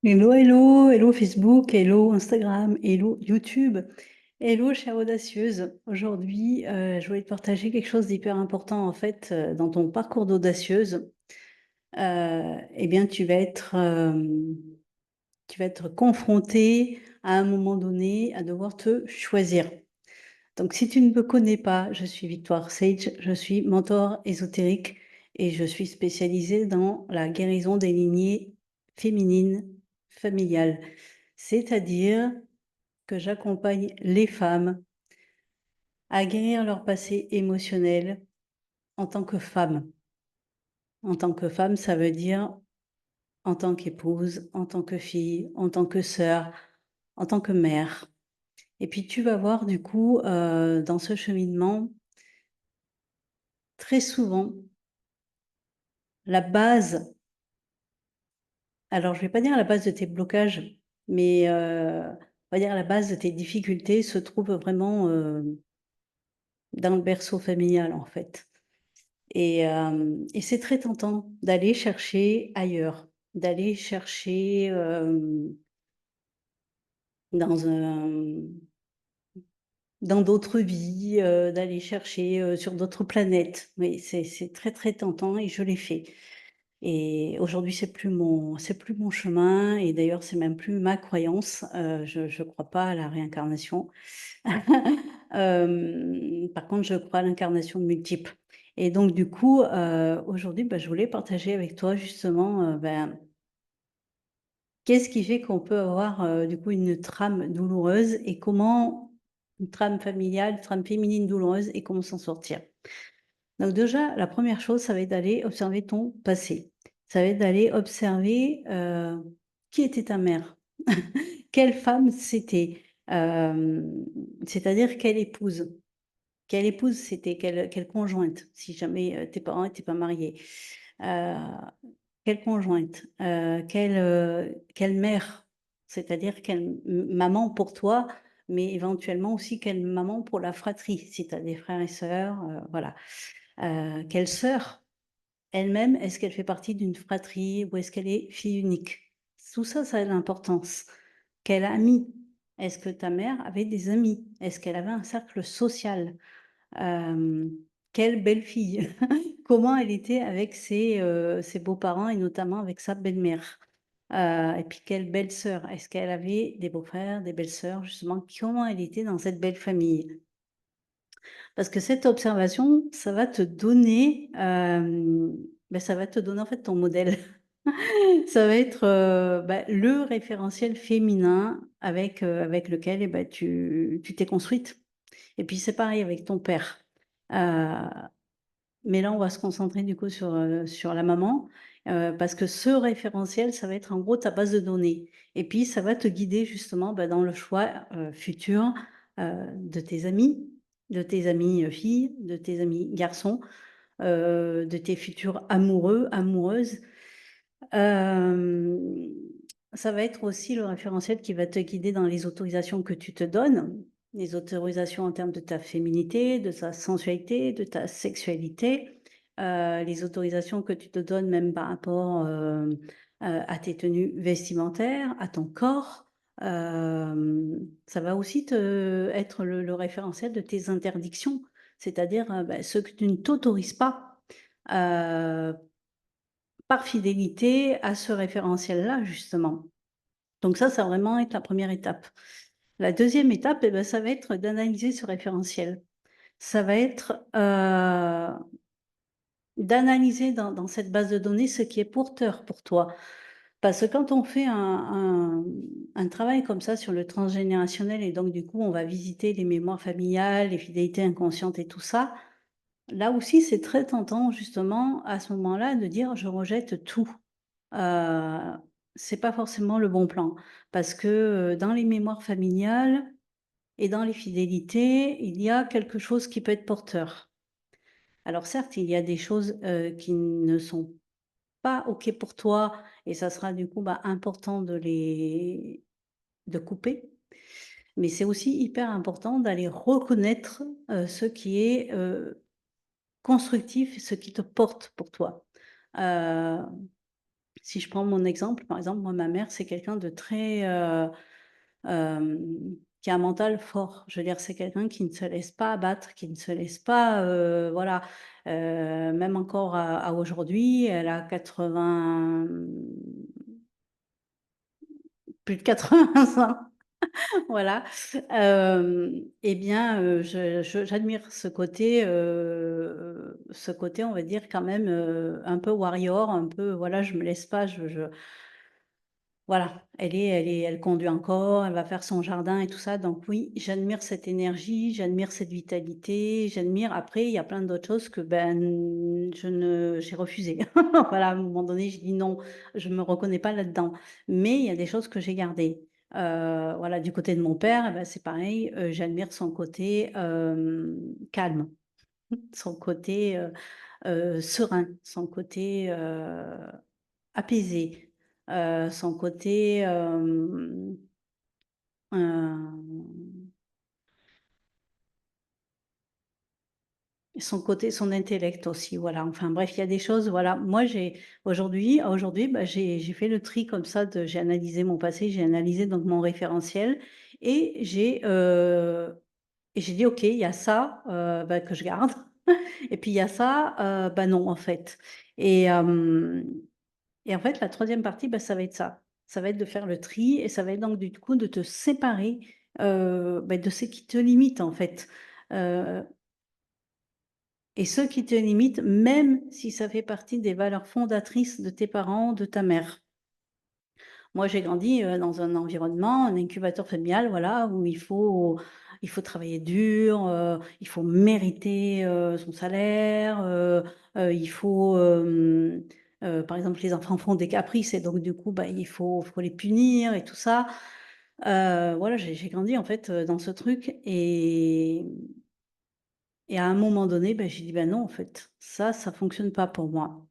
Hello, hello, hello Facebook, hello Instagram, hello YouTube, hello chère audacieuse. Aujourd'hui, je voulais te partager quelque chose d'hyper important en fait dans ton parcours d'audacieuse. Eh bien, tu vas être confrontée à un moment donné à devoir te choisir. Donc, si tu ne me connais pas, je suis Victoire Sage, je suis mentor ésotérique et je suis spécialisée dans la guérison des lignées féminines familiales. C'est-à-dire que j'accompagne les femmes à guérir leur passé émotionnel en tant que femme. En tant que femme, ça veut dire en tant qu'épouse, en tant que fille, en tant que sœur, en tant que mère. Et puis tu vas voir du coup, dans ce cheminement, très souvent, la base, alors je vais pas dire la base de tes blocages, mais on va dire la base de tes difficultés se trouve vraiment, dans le berceau familial en fait. Et c'est très tentant d'aller chercher ailleurs, d'aller chercher, dans un dans d'autres vies, d'aller chercher, sur d'autres planètes. Oui, c'est très, très tentant et je l'ai fait. Et aujourd'hui, c'est plus mon chemin et d'ailleurs, c'est même plus ma croyance. Je crois pas à la réincarnation. Par contre, je crois à l'incarnation multiple. Et donc du coup, aujourd'hui, bah, je voulais partager avec toi justement, qu'est-ce qui fait qu'on peut avoir, du coup une trame douloureuse et comment une trame familiale, une trame féminine douloureuse et comment s'en sortir? Donc déjà, la première chose, ça va être d'aller observer ton passé. Ça va être d'aller observer, qui était ta mère? Quelle femme c'était? C'est-à-dire quelle épouse? Quelle épouse c'était? Quelle conjointe? Si jamais, tes parents étaient pas mariés. Heu, Quelle conjointe? Quelle mère? C'est-à-dire quelle maman pour toi, mais éventuellement aussi quelle maman pour la fratrie, si tu as des frères et sœurs, voilà. Quelle sœur? Elle-même, est-ce qu'elle fait partie d'une fratrie ou est-ce qu'elle est fille unique? Tout ça, ça a de l'importance. Quelle amie? Est-ce que ta mère avait des amis? Est-ce qu'elle avait un cercle social? Hem, Quelle belle-fille! Comment elle était avec ses beaux-parents et notamment avec sa belle-mère? Et puis quelle belle-sœur? Est-ce qu'elle avait des beaux-frères, des belles-sœurs justement? Comment elle était dans cette belle famille? Parce que cette observation, ça va te donner, ça va te donner en fait ton modèle. Ça va être, le référentiel féminin avec lequel et bah, tu t'es construite. Et puis c'est pareil avec ton père. Heu, mais là, on va se concentrer du coup sur la maman, parce que ce référentiel, ça va être en gros ta base de données. Et puis ça va te guider justement, bah, dans le choix, futur, de tes amis, filles, de tes amis garçons, de tes futurs amoureux, amoureuses. Hem, Ça va être aussi le référentiel qui va te guider dans les autorisations que tu te donnes, les autorisations en termes de ta féminité, de ta sensualité, de ta sexualité, les autorisations que tu te donnes même par rapport, à tes tenues vestimentaires, à ton corps. Ça va aussi te être le référentiel de tes interdictions, c'est-à-dire, ce que tu ne t'autorises pas, heu par fidélité à ce référentiel-là, justement. Donc ça va vraiment être la première étape. La deuxième étape et ça va être d'analyser ce référentiel. Ça va être, d'analyser dans cette base de données ce qui est porteur pour toi. Parce que quand on fait un travail comme ça sur le transgénérationnel et donc du coup, on va visiter les mémoires familiales, les fidélités inconscientes et tout ça, là aussi, c'est très tentant justement à ce moment-là de dire: «Je rejette tout». Heu, c'est pas forcément le bon plan parce que, dans les mémoires familiales et dans les fidélités, il y a quelque chose qui peut être porteur. Alors certes, il y a des choses, qui ne sont pas OK pour toi et ça sera du coup, important de couper, mais c'est aussi hyper important d'aller reconnaître, ce qui est, constructif, ce qui te porte pour toi. Heu Si je prends mon exemple, par exemple, moi, ma mère, c'est quelqu'un de très, qui a un mental fort. Je veux dire, c'est quelqu'un qui ne se laisse pas abattre, qui ne se laisse pas, voilà, même encore à aujourd'hui, elle a 80, plus de 80 ans. Voilà, et bien, je j'admire ce côté, on va dire quand même, un peu warrior, un peu voilà, je me laisse pas, je voilà, elle conduit encore, elle va faire son jardin et tout ça, donc oui, j'admire cette énergie, j'admire cette vitalité, j'admire après il y a plein d'autres choses que, ben, j'ai refusé. Voilà, à un moment donné, j'ai dit: «Non, je me reconnais pas là-dedans». Mais il y a des choses que j'ai gardées. Voilà, du côté de mon père, et bah, c'est pareil, j'admire son côté, calme, son côté, serein, son côté, apaisé, son côté, hem, son intellect aussi, voilà. Enfin bref, il y a des choses, voilà. Moi, aujourd'hui, bah, j'ai fait le tri comme ça j'ai analysé mon passé, j'ai analysé donc mon référentiel et j'ai dit: «OK, il y a ça, bah, que je garde et puis il y a ça, bah, non, en fait». Et hem Et en fait, la troisième partie, bah, ça va être ça. Ça va être de faire le tri et ça va être donc du coup de te séparer, bah, de ce qui te limite en fait. Heu et ce qui te limite, même si ça fait partie des valeurs fondatrices de tes parents, de ta mère. Moi, j'ai grandi, dans un environnement, un incubateur familial, voilà, où il faut travailler dur, il faut mériter, son salaire, il faut, par exemple, les enfants font des caprices et donc du coup, bah, faut les punir et tout ça. Voilà, j'ai grandi en fait, dans ce truc et à un moment donné, bah, j'ai dit: «Bah, non, en fait, ça fonctionne pas pour moi».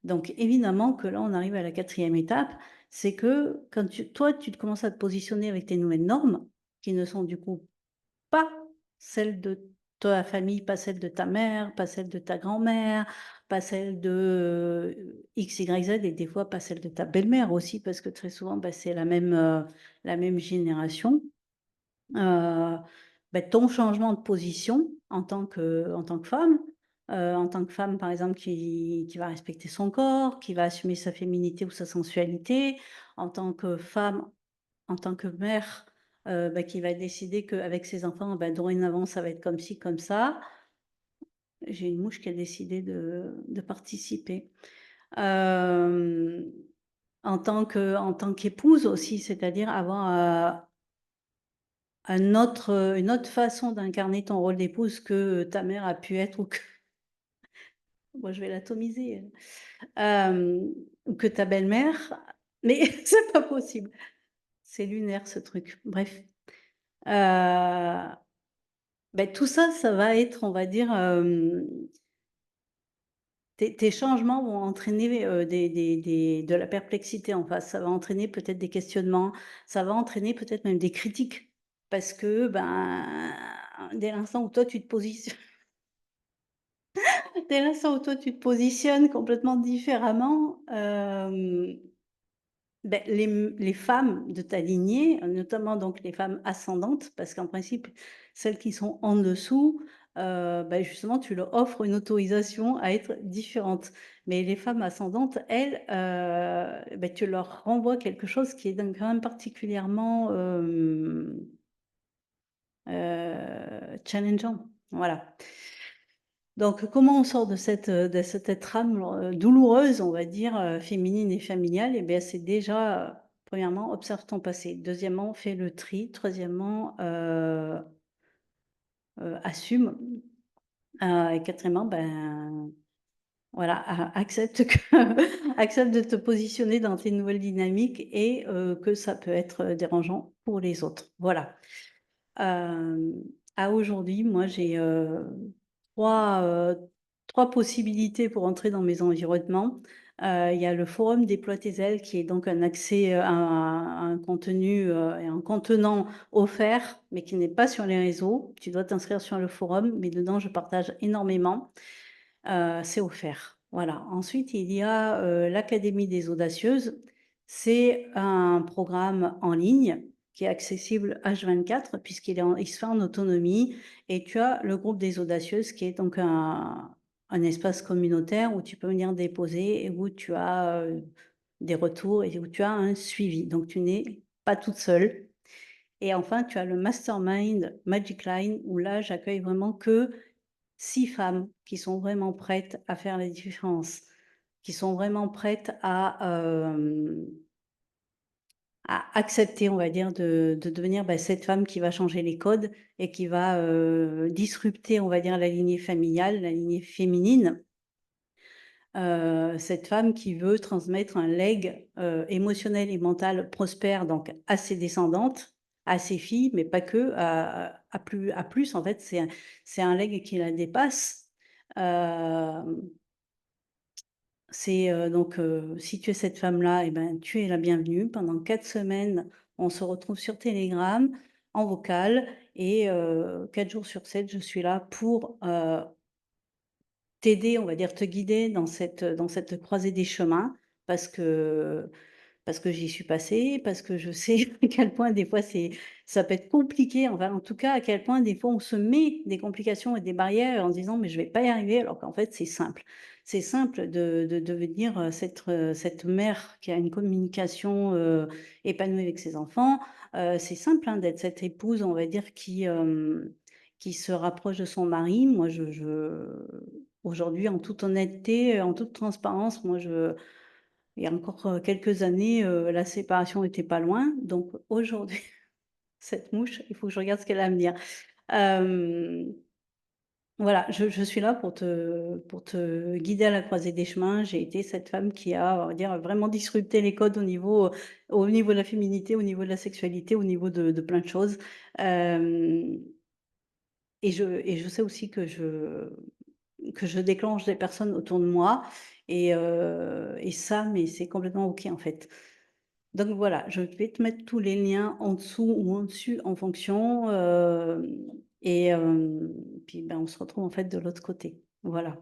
Donc évidemment que là, on arrive à la quatrième étape, c'est que quand tu te commences à te positionner avec tes nouvelles normes, qui ne sont du coup pas celles de ta famille, pas celles de ta mère, pas celles de ta grand-mère, pas celles de, X, Y, Z et des fois pas celles de ta belle-mère aussi parce que très souvent, bah, c'est la même génération. Bah, ton changement de position en tant que femme, en tant que femme, par exemple, qui va respecter son corps, qui va assumer sa féminité ou sa sensualité, en tant que femme, en tant que mère, bah, qui va décider qu'avec ses enfants, bah, dorénavant, ça va être comme ci, comme ça. J'ai une mouche qui a décidé de participer. Hem, en tant qu'épouse aussi, c'est-à-dire avoir, une autre façon d'incarner ton rôle d'épouse que ta mère a pu être ou que moi je vais l'atomiser, ou que ta belle-mère, mais c'est pas possible. C'est lunaire ce truc. Bref, tout ça, ça va être, on va dire, tes changements vont entraîner, de la perplexité en face. Ça va entraîner peut-être des questionnements, ça va entraîner peut-être même des critiques parce que, ben, dès l'instant où toi tu te positionnes dès l'instant où toi tu te positionnes complètement différemment, les femmes de ta lignée, notamment donc les femmes ascendantes, parce qu'en principe, celles qui sont en dessous, justement tu leur offres une autorisation à être différentes. Mais les femmes ascendantes, elles, tu leur renvoies quelque chose qui est donc quand même particulièrement, challengeant. Voilà. Donc, comment on sort de cette trame, douloureuse, on va dire, féminine et familiale? Et bien, c'est déjà, premièrement, observe ton passé. Deuxièmement, fais le tri. Troisièmement, assume. Et quatrièmement, ben, voilà, accepte que accepte de te positionner dans tes nouvelles dynamiques et que ça peut être, dérangeant pour les autres. Voilà. Hem, à aujourd'hui, moi, j'ai, 3, 3 possibilités pour entrer dans mes environnements. Il y a le forum Déploie tes ailes qui est donc un accès, à un contenu, et un contenant offert, mais qui n'est pas sur les réseaux. Tu dois t'inscrire sur le forum, mais dedans je partage énormément. C'est offert. Voilà. Ensuite, il y a, l'Académie des audacieuses. C'est un programme en ligne qui est accessible H24 il se fait en autonomie et tu as le groupe des audacieuses qui est donc un espace communautaire où tu peux venir déposer et où tu as, des retours et où tu as un suivi. Donc tu n'es pas toute seule et enfin, tu as le mastermind Magic Line où là, j'accueille vraiment que 6 femmes qui sont vraiment prêtes à faire la différence, qui sont vraiment prêtes à accepter, on va dire, de devenir, bah, cette femme qui va changer les codes et qui va, disrupter, on va dire, la lignée familiale, la lignée féminine. Cette femme qui veut transmettre un legs, émotionnel et mental prospère donc à ses descendantes, à ses filles, mais pas que, à plus en fait, c'est un legs qui la dépasse. Hem, si tu es cette femme-là et ben, tu es la bienvenue. Pendant 4 semaines, on se retrouve sur Telegram, en vocal et 4 jours sur 7, je suis là pour, t'aider, on va dire, te guider dans cette croisée des chemins parce que j'y suis passée, parce que je sais à quel point des fois ça peut être compliqué, enfin, en tout cas, à quel point des fois on se met des complications et des barrières en se disant: «Mais je vais pas y arriver», alors qu'en fait c'est simple. C'est simple de devenir, cette mère qui a une communication, épanouie avec ses enfants. C'est simple, hein, d'être cette épouse, on va dire, qui se rapproche de son mari. Moi, je aujourd'hui, en toute honnêteté, en toute transparence, moi je il y a encore, quelques années, la séparation était pas loin, donc aujourd'hui, cette mouche, il faut que je regarde ce qu'elle a à me dire. Hem, voilà, je suis là pour te guider à la croisée des chemins. J'ai été cette femme qui a, on va dire, vraiment disrupté les codes au niveau de la féminité, au niveau de la sexualité, au niveau de plein de choses. Hem et je sais aussi que je déclenche des personnes autour de moi et ça, mais c'est complètement OK, en fait. Donc voilà, je vais te mettre tous les liens en dessous ou en dessus en fonction, puis, ben, on se retrouve en fait de l'autre côté. Voilà.